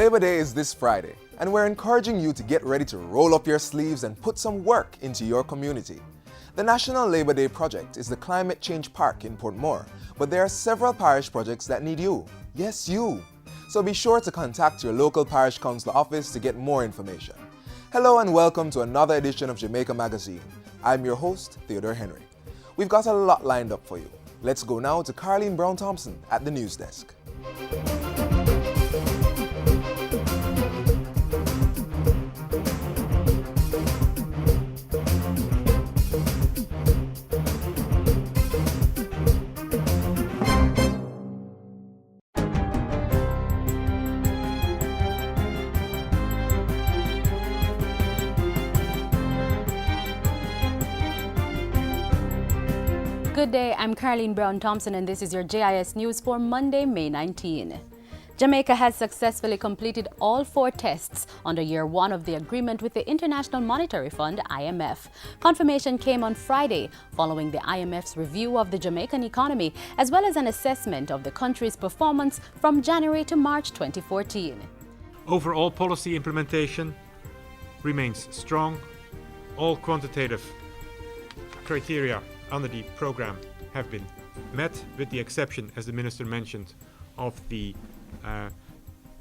Labor Day is this Friday, and we're encouraging you to get ready to roll up your sleeves and put some work into your community. The National Labor Day Project is the climate change park in Portmore, but there are several parish projects that need you. Yes, you. So be sure to contact your local parish council office to get more information. Hello and welcome to another edition of Jamaica Magazine. I'm your host, Theodore Henry. We've got a lot lined up for you. Let's go now to Carleen Brown-Thompson at the news desk. Good day, I'm Carleen Brown-Thompson and this is your JIS News for Monday, May 19. Jamaica has successfully completed all 4 tests under Year 1 of the agreement with the International Monetary Fund, IMF. Confirmation came on Friday following the IMF's review of the Jamaican economy as well as an assessment of the country's performance from January to March 2014. Overall policy implementation remains strong. All quantitative criteria under the program have been met, with the exception, as the Minister mentioned, of the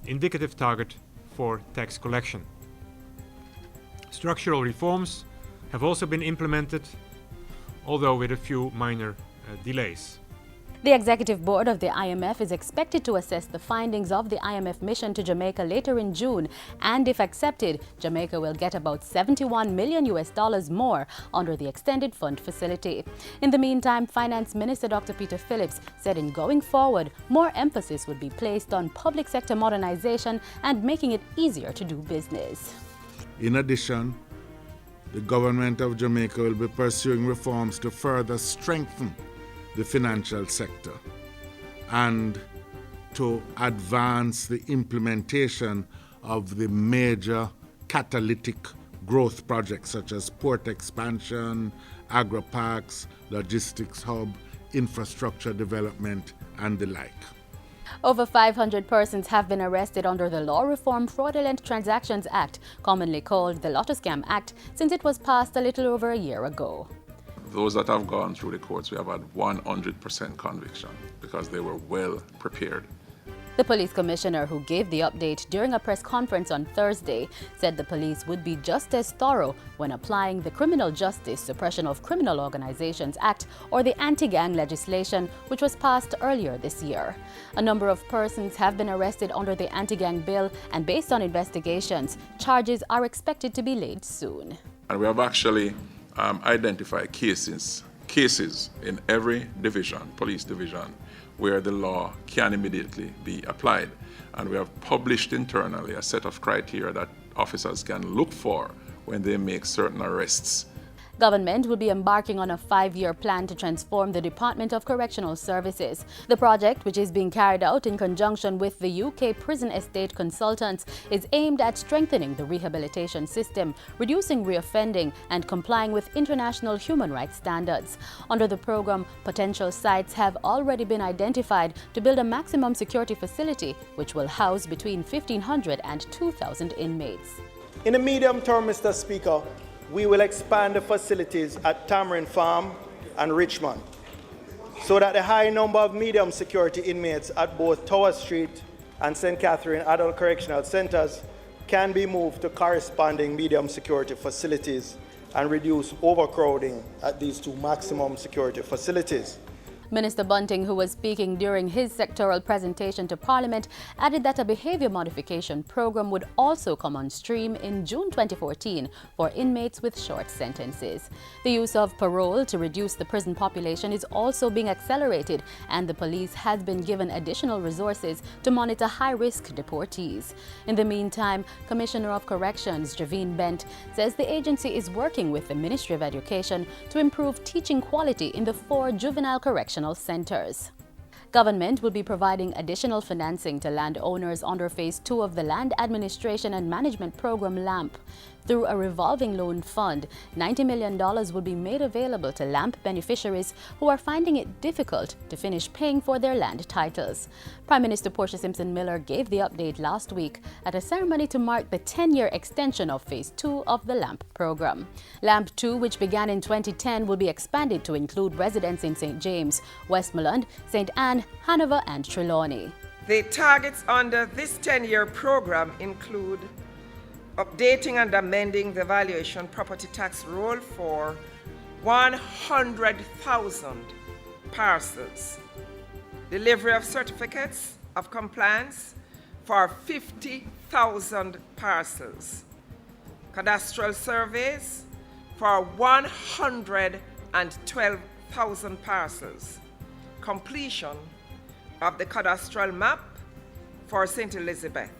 indicative target for tax collection. Structural reforms have also been implemented, although with a few minor delays. The Executive Board of the IMF is expected to assess the findings of the IMF mission to Jamaica later in June, and if accepted, Jamaica will get about $71 million more under the Extended Fund Facility. In the meantime, Finance Minister Dr. Peter Phillips said in going forward, more emphasis would be placed on public sector modernization and making it easier to do business. In addition, the government of Jamaica will be pursuing reforms to further strengthen the financial sector and to advance the implementation of the major catalytic growth projects such as port expansion, agri-parks, logistics hub, infrastructure development, and the like. Over 500 persons have been arrested under the Law Reform Fraudulent Transactions Act, commonly called the Lotto Scam Act, since it was passed a little over a year ago. Those that have gone through the courts, we have had 100% conviction because they were well prepared. The police commissioner, who gave the update during a press conference on Thursday, said the police would be just as thorough when applying the Criminal Justice Suppression of Criminal Organizations Act, or the anti-gang legislation, which was passed earlier this year. A number of persons have been arrested under the anti-gang bill, and based on investigations, charges are expected to be laid soon. And we have actually identify cases in every division, police division, where the law can immediately be applied. And we have published internally a set of criteria that officers can look for when they make certain arrests. Government will be embarking on a 5-year plan to transform the Department of Correctional Services. The project, which is being carried out in conjunction with the UK Prison Estate Consultants, is aimed at strengthening the rehabilitation system, reducing reoffending, and complying with international human rights standards. Under the program, potential sites have already been identified to build a maximum security facility, which will house between 1,500 and 2,000 inmates. In the medium term, Mr. Speaker, we will expand the facilities at Tamarind Farm and Richmond so that the high number of medium security inmates at both Tower Street and St. Catherine Adult Correctional Centers can be moved to corresponding medium security facilities and reduce overcrowding at these 2 maximum security facilities. Minister Bunting, who was speaking during his sectoral presentation to Parliament, added that a behaviour modification program would also come on stream in June 2014 for inmates with short sentences. The use of parole to reduce the prison population is also being accelerated, and the police has been given additional resources to monitor high-risk deportees. In the meantime, Commissioner of Corrections Javine Bent says the agency is working with the Ministry of Education to improve teaching quality in the 4 juvenile correctional centers. Government will be providing additional financing to landowners under Phase 2 of the Land Administration and Management Program LAMP. Through a revolving loan fund, $90 million will be made available to LAMP beneficiaries who are finding it difficult to finish paying for their land titles. Prime Minister Portia Simpson Miller gave the update last week at a ceremony to mark the 10-year extension of Phase 2 of the LAMP program. LAMP 2, which began in 2010, will be expanded to include residents in St. James, Westmoreland, St. Anne, Hanover and Trelawney. The targets under this 10-year program include updating and amending the valuation property tax roll for 100,000 parcels, delivery of certificates of compliance for 50,000 parcels, cadastral surveys for 112,000 parcels, completion of the cadastral map for St. Elizabeth,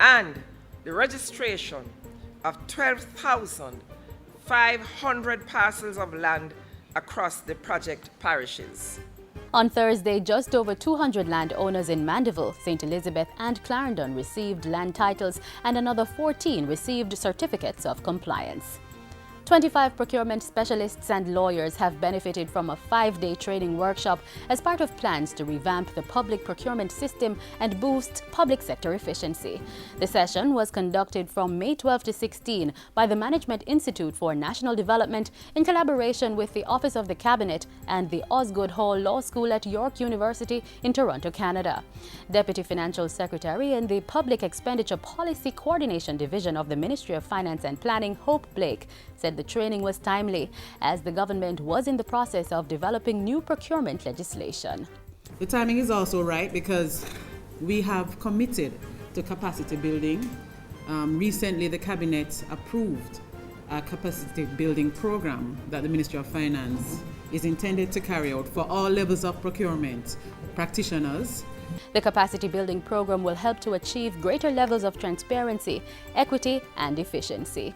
and the registration of 12,500 parcels of land across the project parishes. On Thursday, just over 200 landowners in Mandeville, St. Elizabeth and Clarendon received land titles and another 14 received certificates of compliance. 25 procurement specialists and lawyers have benefited from a 5-day training workshop as part of plans to revamp the public procurement system and boost public sector efficiency. The session was conducted from May 12 to 16 by the Management Institute for National Development in collaboration with the Office of the Cabinet and the Osgoode Hall Law School at York University in Toronto, Canada. Deputy Financial Secretary in the Public Expenditure Policy Coordination Division of the Ministry of Finance and Planning, Hope Blake, said the training was timely as the government was in the process of developing new procurement legislation. The timing is also right because we have committed to capacity building. Recently, the Cabinet approved a capacity building program that the Ministry of Finance is intended to carry out for all levels of procurement practitioners. The capacity building program will help to achieve greater levels of transparency, equity, and efficiency.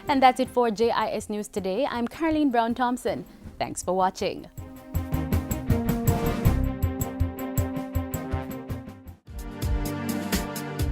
And that's it for JIS News Today. I'm Caroline Brown-Thompson. Thanks for watching.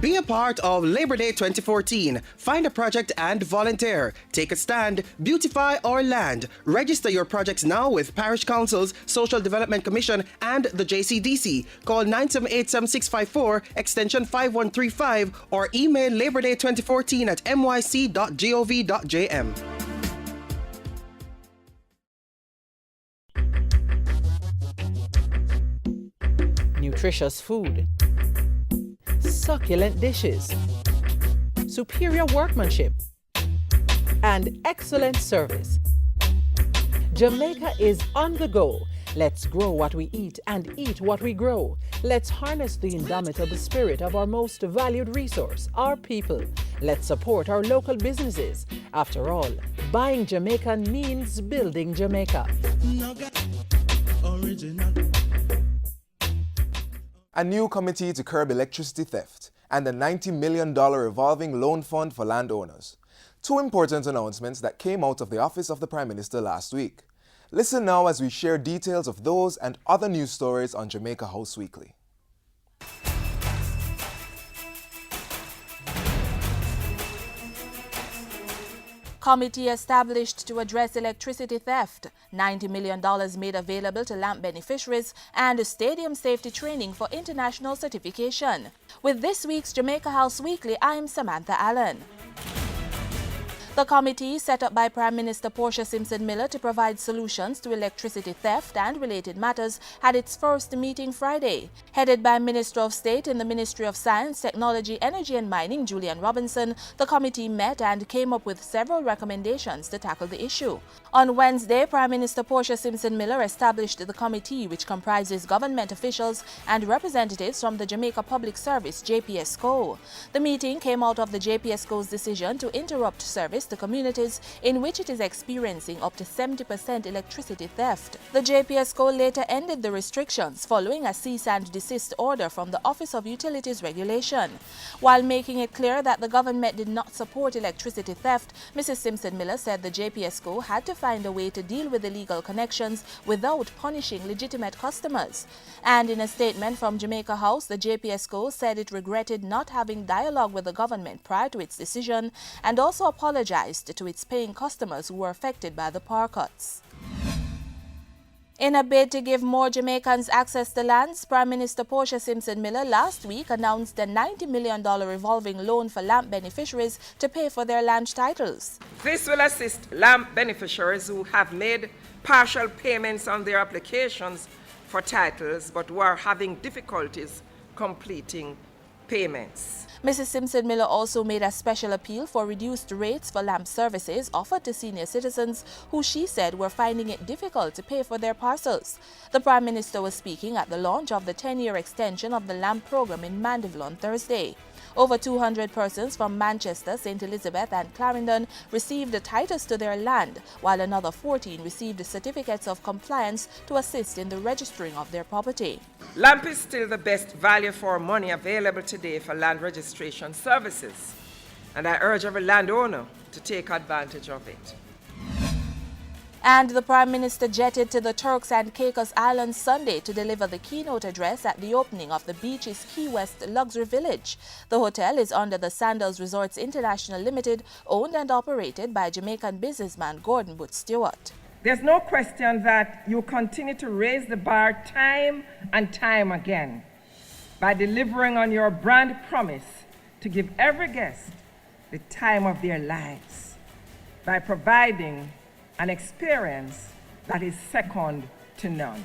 Be a part of Labor Day 2014. Find a project and volunteer. Take a stand, beautify our land. Register your projects now with Parish Councils, Social Development Commission, and the JCDC. Call 978-7654, extension 5135, or email laborday2014@myc.gov.jm. Nutritious food, succulent dishes, superior workmanship, and excellent service. Jamaica is on the go. Let's grow what we eat and eat what we grow. Let's harness the indomitable spirit of our most valued resource, our people. Let's support our local businesses. After all, buying Jamaican means building Jamaica. A new committee to curb electricity theft and a $90 million revolving loan fund for landowners. Two important announcements that came out of the office of the Prime Minister last week. Listen now as we share details of those and other news stories on Jamaica House Weekly. Committee established to address electricity theft, $90 million made available to LAMP beneficiaries, and stadium safety training for international certification. With this week's Jamaica House Weekly, I am Samantha Allen. The committee, set up by Prime Minister Portia Simpson Miller to provide solutions to electricity theft and related matters, had its first meeting Friday. Headed by Minister of State in the Ministry of Science, Technology, Energy and Mining, Julian Robinson, the committee met and came up with several recommendations to tackle the issue. On Wednesday, Prime Minister Portia Simpson Miller established the committee, which comprises government officials and representatives from the Jamaica Public Service, JPSCO. The meeting came out of the JPSCO's decision to interrupt service to communities in which it is experiencing up to 70% electricity theft. The JPSCO later ended the restrictions following a cease and desist order from the Office of Utilities Regulation. While making it clear that the government did not support electricity theft, Mrs. Simpson Miller said the JPSCO had to find a way to deal with illegal connections without punishing legitimate customers. And in a statement from Jamaica House, the JPSCO said it regretted not having dialogue with the government prior to its decision and also apologized apologized to its paying customers who were affected by the power cuts. In a bid to give more Jamaicans access to lands, Prime Minister Portia Simpson Miller last week announced a $90 million revolving loan for LAMP beneficiaries to pay for their land titles. This will assist LAMP beneficiaries who have made partial payments on their applications for titles but who are having difficulties completing payments. Mrs. Simpson Miller also made a special appeal for reduced rates for LAMP services offered to senior citizens who she said were finding it difficult to pay for their parcels. The Prime Minister was speaking at the launch of the 10-year extension of the LAMP program in Mandeville on Thursday. Over 200 persons from Manchester, St. Elizabeth and Clarendon received the titles to their land, while another 14 received certificates of compliance to assist in the registering of their property. LAMP is still the best value for money available today for land registration services, and I urge every landowner to take advantage of it. And the Prime Minister jetted to the Turks and Caicos Islands Sunday to deliver the keynote address at the opening of the Beaches Key West Luxury Village. The hotel is under the Sandals Resorts International Limited, owned and operated by Jamaican businessman Gordon Booth Stewart. There's no question that you continue to raise the bar time and time again by delivering on your brand promise to give every guest the time of their lives, by providing an experience that is second to none.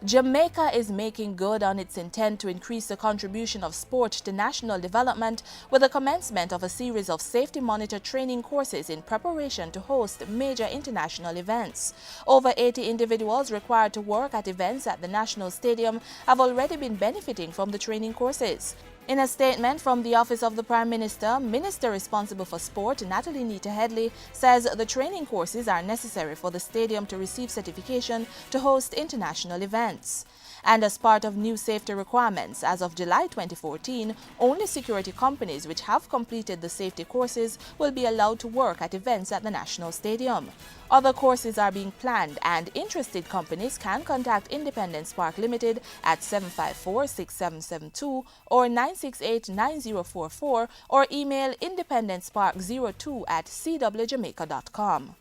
Jamaica is making good on its intent to increase the contribution of sport to national development with the commencement of a series of safety monitor training courses in preparation to host major international events. Over 80 individuals required to work at events at the National Stadium have already been benefiting from the training courses. In a statement from the Office of the Prime Minister, Minister responsible for sport, Natalie Nita Headley, says the training courses are necessary for the stadium to receive certification to host international events. And as part of new safety requirements, as of July 2014, only security companies which have completed the safety courses will be allowed to work at events at the National Stadium. Other courses are being planned, and interested companies can contact Independence Park Limited at 754-6772 or 968-9044 or email independencepark02@cwjamaica.com.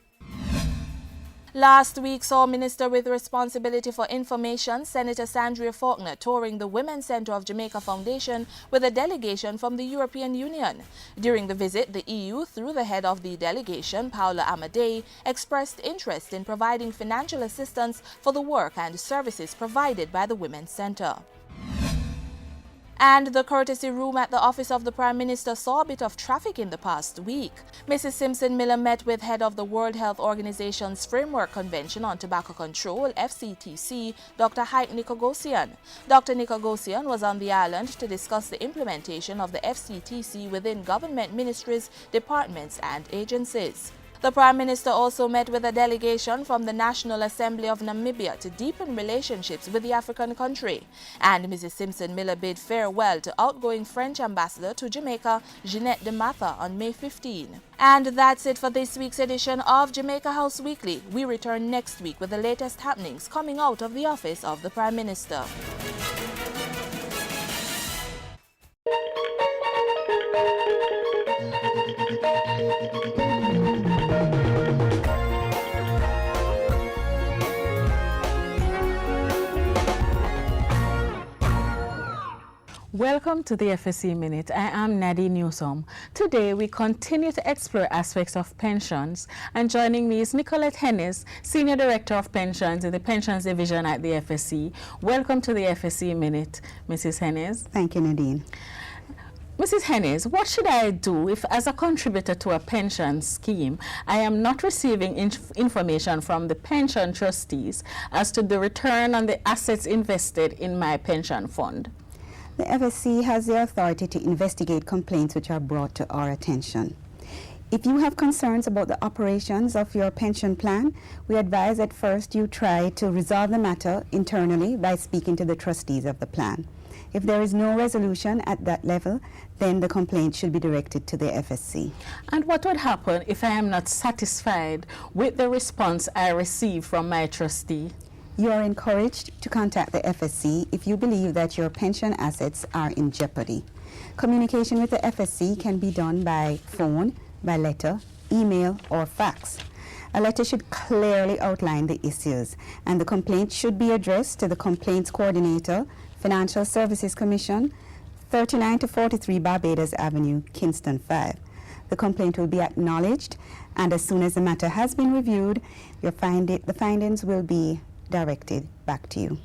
Last week saw Minister with responsibility for information, Senator Sandria Faulkner, touring the Women's Centre of Jamaica Foundation with a delegation from the European Union. During the visit, the EU, through the head of the delegation, Paula Amadei, expressed interest in providing financial assistance for the work and services provided by the Women's Centre. And the courtesy room at the Office of the Prime Minister saw a bit of traffic in the past week. Mrs. Simpson Miller met with head of the World Health Organization's Framework Convention on Tobacco Control, FCTC, Dr. Haik Nikogosian. Dr. Nikogosian was on the island to discuss the implementation of the FCTC within government ministries, departments and agencies. The Prime Minister also met with a delegation from the National Assembly of Namibia to deepen relationships with the African country. And Mrs. Simpson Miller bid farewell to outgoing French Ambassador to Jamaica, Jeanette de Matha, on May 15. And that's it for this week's edition of Jamaica House Weekly. We return next week with the latest happenings coming out of the Office of the Prime Minister. Welcome to the FSC Minute. I am Nadine Newsom. Today we continue to explore aspects of pensions, and joining me is Nicolette Hennes, Senior Director of Pensions in the Pensions Division at the FSC. Welcome to the FSC Minute, Mrs. Hennes. Thank you, Nadine. Mrs. Hennes, what should I do if, as a contributor to a pension scheme, I am not receiving information from the pension trustees as to the return on the assets invested in my pension fund? The FSC has the authority to investigate complaints which are brought to our attention. If you have concerns about the operations of your pension plan, we advise that first you try to resolve the matter internally by speaking to the trustees of the plan. If there is no resolution at that level, then the complaint should be directed to the FSC. And what would happen if I am not satisfied with the response I receive from my trustee? You are encouraged to contact the FSC if you believe that your pension assets are in jeopardy. Communication with the FSC can be done by phone, by letter, email, or fax. A letter should clearly outline the issues, and the complaint should be addressed to the Complaints Coordinator, Financial Services Commission, 39 to 43 Barbados Avenue, Kingston 5. The complaint will be acknowledged, and as soon as the matter has been reviewed, the findings will be directed back to you.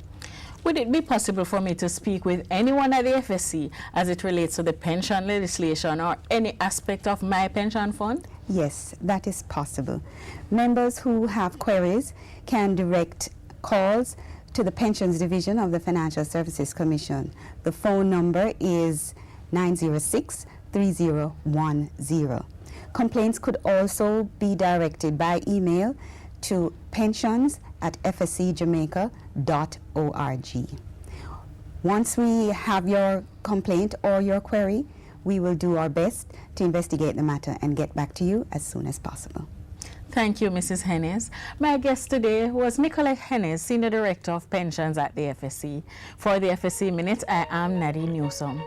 Would it be possible for me to speak with anyone at the FSC as it relates to the pension legislation or any aspect of my pension fund? Yes, that is possible. Members who have queries can direct calls to the Pensions Division of the Financial Services Commission. The phone number is 906-3010. Complaints could also be directed by email to pensions@fscjamaica.org. Once we have your complaint or your query, we will do our best to investigate the matter and get back to you as soon as possible. Thank you, Mrs. Hennes. My guest today was Nicolette Hennes, Senior Director of Pensions at the FSC. For the FSC Minutes, I am Nadine Newsom.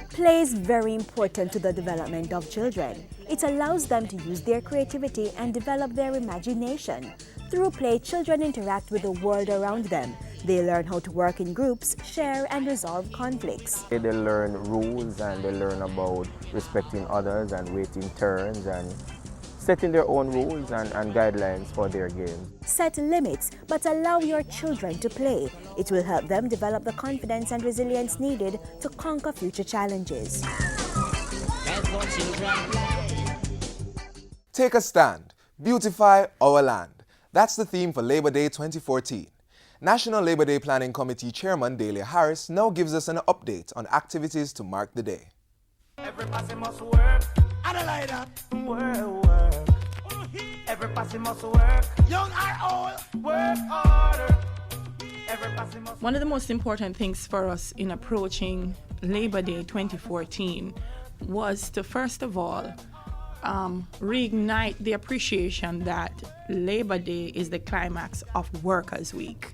Play is very important to the development of children. It allows them to use their creativity and develop their imagination. Through play, children interact with the world around them. They learn how to work in groups, share, and resolve conflicts. They learn rules, and they learn about respecting others and waiting turns and setting their own rules and guidelines for their games. Set limits, but allow your children to play. It will help them develop the confidence and resilience needed to conquer future challenges. Take a stand. Beautify our land. That's the theme for Labor Day 2014. National Labor Day Planning Committee Chairman Delia Harris now gives us an update on activities to mark the day. Everybody must work. Adelaide, work. Everybody must work. Young or old, work harder. Everybody must. One of the most important things for us in approaching Labor Day 2014 was to, first of all, reignite the appreciation that Labor Day is the climax of Workers' Week,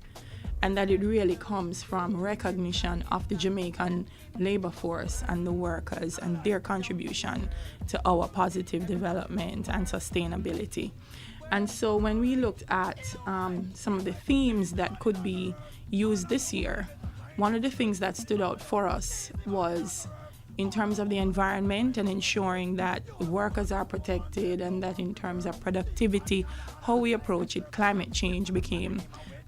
and that it really comes from recognition of the Jamaican labor force and the workers and their contribution to our positive development and sustainability. And so when we looked at some of the themes that could be used this year, one of the things that stood out for us was in terms of the environment and ensuring that workers are protected, and that in terms of productivity, how we approach it, climate change became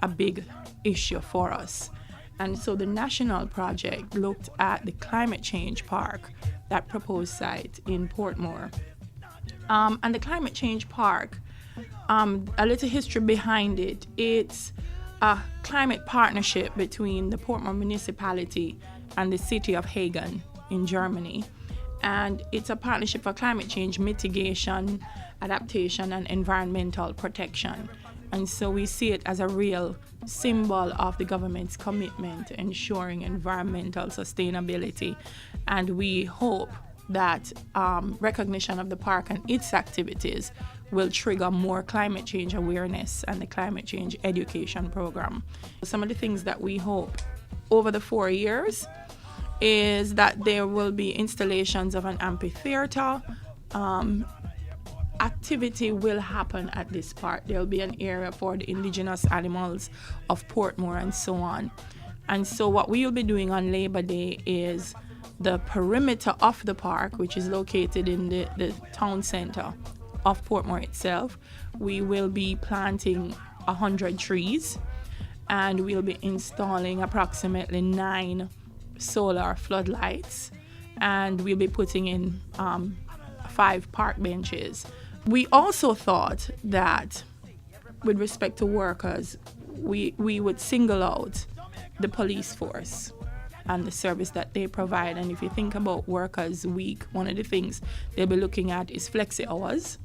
a big issue for us. And so the national project looked at the climate change park, that proposed site in Portmore. And the climate change park, a little history behind it. It's a climate partnership between the Portmore municipality and the city of Hagen in Germany. And it's a partnership for climate change mitigation, adaptation, and environmental protection. And so we see it as a real symbol of the government's commitment to ensuring environmental sustainability. And we hope that recognition of the park and its activities will trigger more climate change awareness and the climate change education program. Some of the things that we hope over the 4 years is that there will be installations of an amphitheater. Activity will happen at this park. There will be an area for the indigenous animals of Portmore and so on. And so what we will be doing on Labor Day is the perimeter of the park, which is located in the town center of Portmore itself. We will be planting 100 trees, and we'll be installing approximately 9 solar floodlights, and we'll be putting in 5 park benches. We also thought that with respect to workers, we would single out the police force and the service that they provide. And if you think about Workers' Week, one of the things they'll be looking at is flexi hours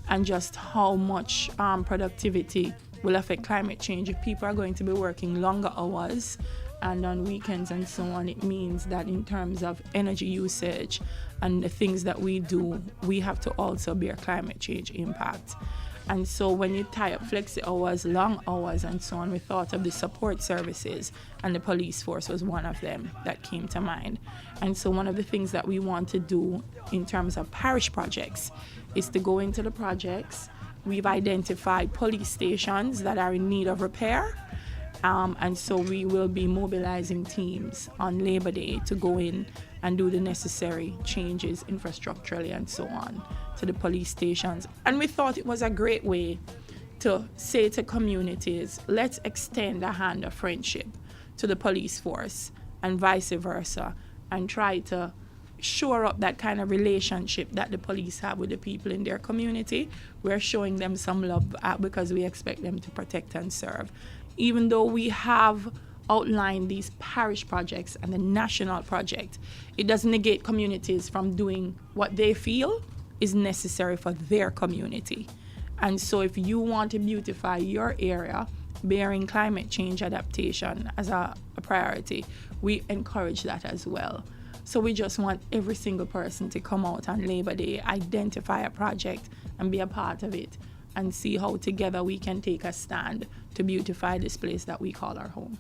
and just how much productivity will affect climate change. If people are going to be working longer hours and on weekends and so on, it means that in terms of energy usage and the things that we do, we have to also bear climate change impact. And so when you tie up flexi hours, long hours, and so on, we thought of the support services, and the police force was one of them that came to mind. And so one of the things that we want to do in terms of parish projects is to go into the projects. We've identified police stations that are in need of repair. And so we will be mobilizing teams on Labor Day to go in and do the necessary changes infrastructurally and so on to the police stations. And we thought it was a great way to say to communities, let's extend a hand of friendship to the police force and vice versa, and try to shore up that kind of relationship that the police have with the people in their community. We're showing them some love because we expect them to protect and serve. Even though we have outlined these parish projects and the national project, it doesn't negate communities from doing what they feel is necessary for their community. And so if you want to beautify your area, bearing climate change adaptation as a priority, we encourage that as well. So we just want every single person to come out on Labor Day, identify a project and be a part of it, and see how together we can take a stand to beautify this place that we call our home.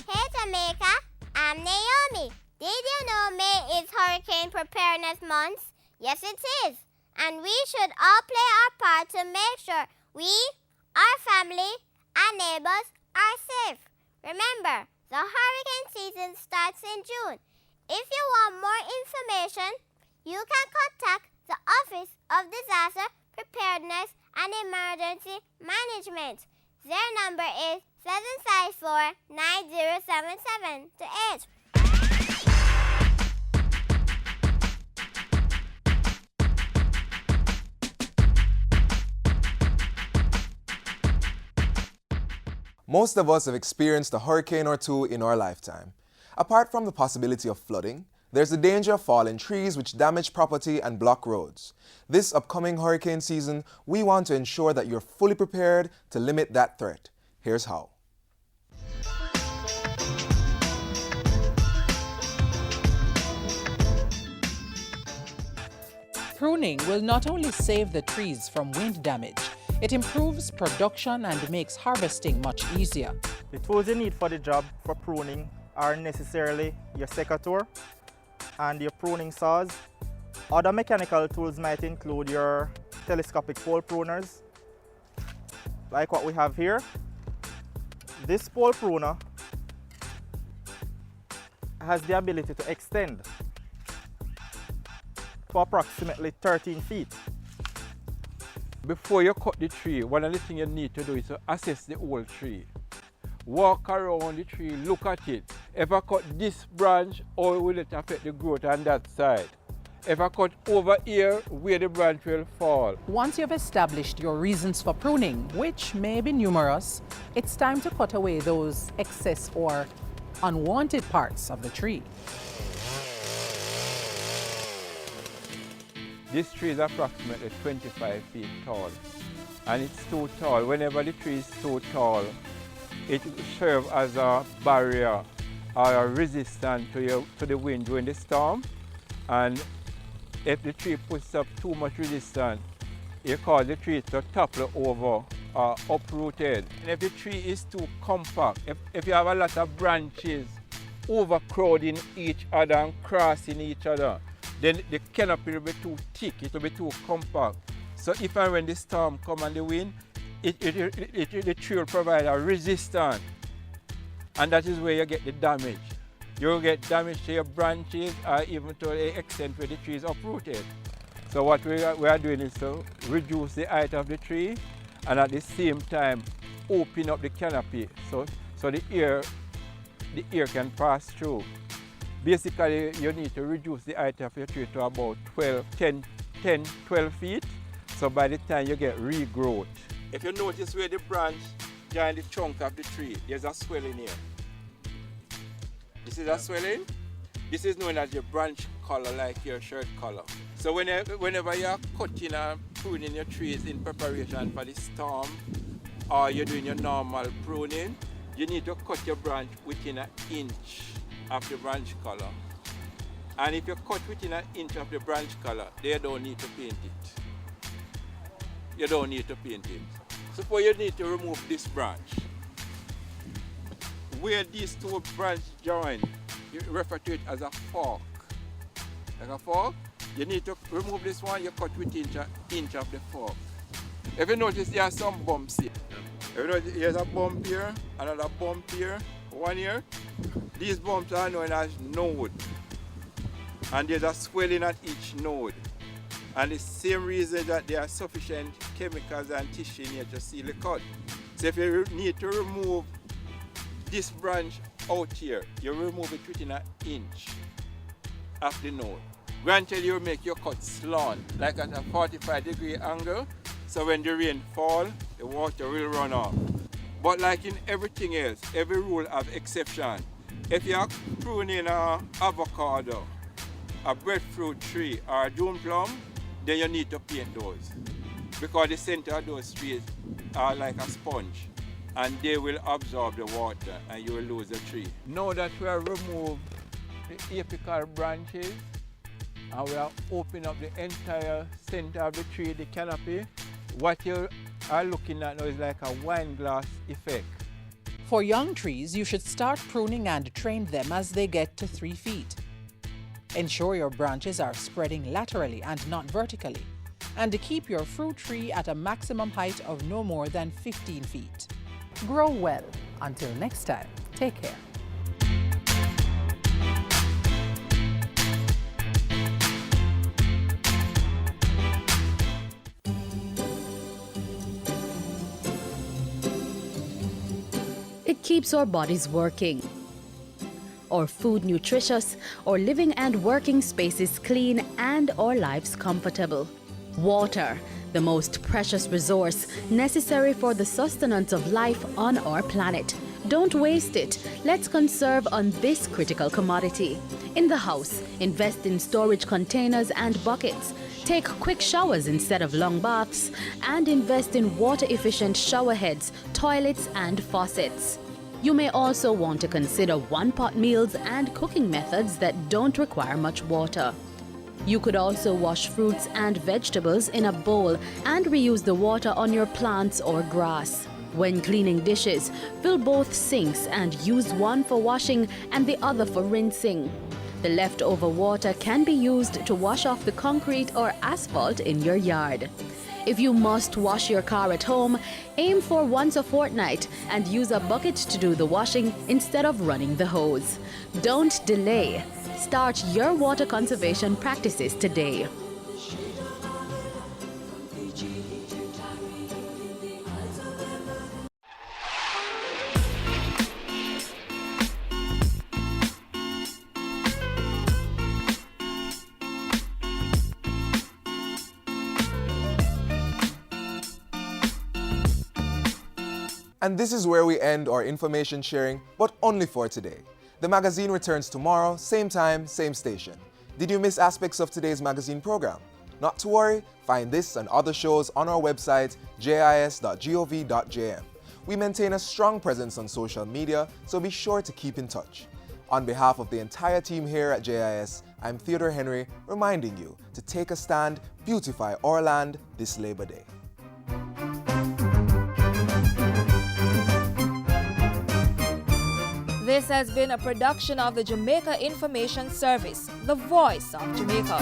Hey Jamaica, I'm Naomi. Did you know May is Hurricane Preparedness Month? Yes it is. And we should all play our part to make sure we, our family, and neighbors are safe. Remember, the hurricane season starts in June. If you want more information, you can contact the Office of Disaster Preparedness and Emergency Management. Their number is 754-9077-8. Most of us have experienced a hurricane or two in our lifetime. Apart from the possibility of flooding, there's the danger of fallen trees which damage property and block roads. This upcoming hurricane season, we want to ensure that you're fully prepared to limit that threat. Here's how. Pruning will not only save the trees from wind damage, it improves production and makes harvesting much easier. The tools you need for the job for pruning are necessarily your secateur and your pruning saws. Other mechanical tools might include your telescopic pole pruners, like what we have here. This pole pruner has the ability to extend to approximately 13 feet. Before you cut the tree, one of the things you need to do is to assess the whole tree. Walk around the tree, look at it. If I cut this branch, how will it affect the growth on that side? If I cut over here, where the branch will fall. Once you've established your reasons for pruning, which may be numerous, it's time to cut away those excess or unwanted parts of the tree. This tree is approximately 25 feet tall, and it's too tall. Whenever the tree is too tall, it will serve as a barrier or a resistance to the wind during the storm. And if the tree puts up too much resistance, you cause the tree to topple over or uprooted. And if the tree is too compact, if you have a lot of branches overcrowding each other and crossing each other, then the canopy will be too thick, it will be too compact. So if and when the storm comes and the wind, the tree will provide a resistance. And that is where you get the damage. You will get damage to your branches or even to the extent where the tree is uprooted. So what we are doing is to reduce the height of the tree and at the same time open up the canopy so the air the air can pass through. Basically, you need to reduce the height of your tree to about 12 feet. So by the time you get regrowth. If you notice where the branch joins the trunk of the tree, there's a swelling here. This is a swelling. This is known as your branch color, like your shirt color. So whenever you're cutting and pruning your trees in preparation for the storm, or you're doing your normal pruning, you need to cut your branch within an inch of the branch color. And if you cut within an inch of the branch color, they don't need to paint it. You don't need to paint it. Suppose you need to remove this branch. Where these two branches join, you refer to it as a fork. Like a fork, you need to remove this one, you cut within an inch of the fork. If you notice, there are some bumps here. If you notice, here's a bump here, another bump here, one here. These bumps are known as node. And there's a swelling at each node. And the same reason that there are sufficient chemicals and tissue in here to seal the cut. So if you need to remove this branch out here, you remove it within an inch of the node. Granted, you make your cut slant, like at a 45-degree angle, so when the rain falls, the water will run off. But like in everything else, every rule has exception. If you're pruning an avocado, a breadfruit tree, or a June plum, then you need to paint those. Because the center of those trees are like a sponge, and they will absorb the water and you will lose the tree. Now that we have removed the apical branches and we are opening up the entire center of the tree, the canopy, what you are looking at now is like a wine glass effect. For young trees, you should start pruning and train them as they get to 3 feet. Ensure your branches are spreading laterally and not vertically, and to keep your fruit tree at a maximum height of no more than 15 feet. Grow well. Until next time, take care. It keeps our bodies working, our food nutritious, our living and working spaces clean, and our lives comfortable. Water, the most precious resource necessary for the sustenance of life on our planet. Don't waste it. Let's conserve on this critical commodity. In the house, invest in storage containers and buckets. Take quick showers instead of long baths, and invest in water-efficient shower heads, toilets, and faucets. You may also want to consider one-pot meals and cooking methods that don't require much water. You could also wash fruits and vegetables in a bowl and reuse the water on your plants or grass. When cleaning dishes, fill both sinks and use one for washing and the other for rinsing. The leftover water can be used to wash off the concrete or asphalt in your yard. If you must wash your car at home, aim for once a fortnight and use a bucket to do the washing instead of running the hose. Don't delay. Start your water conservation practices today. And this is where we end our information sharing, but only for today. The magazine returns tomorrow, same time, same station. Did you miss aspects of today's magazine program? Not to worry, find this and other shows on our website, jis.gov.jm. We maintain a strong presence on social media, so be sure to keep in touch. On behalf of the entire team here at JIS, I'm Theodore Henry, reminding you to take a stand, beautify our land this Labor Day. This has been a production of the Jamaica Information Service, the voice of Jamaica.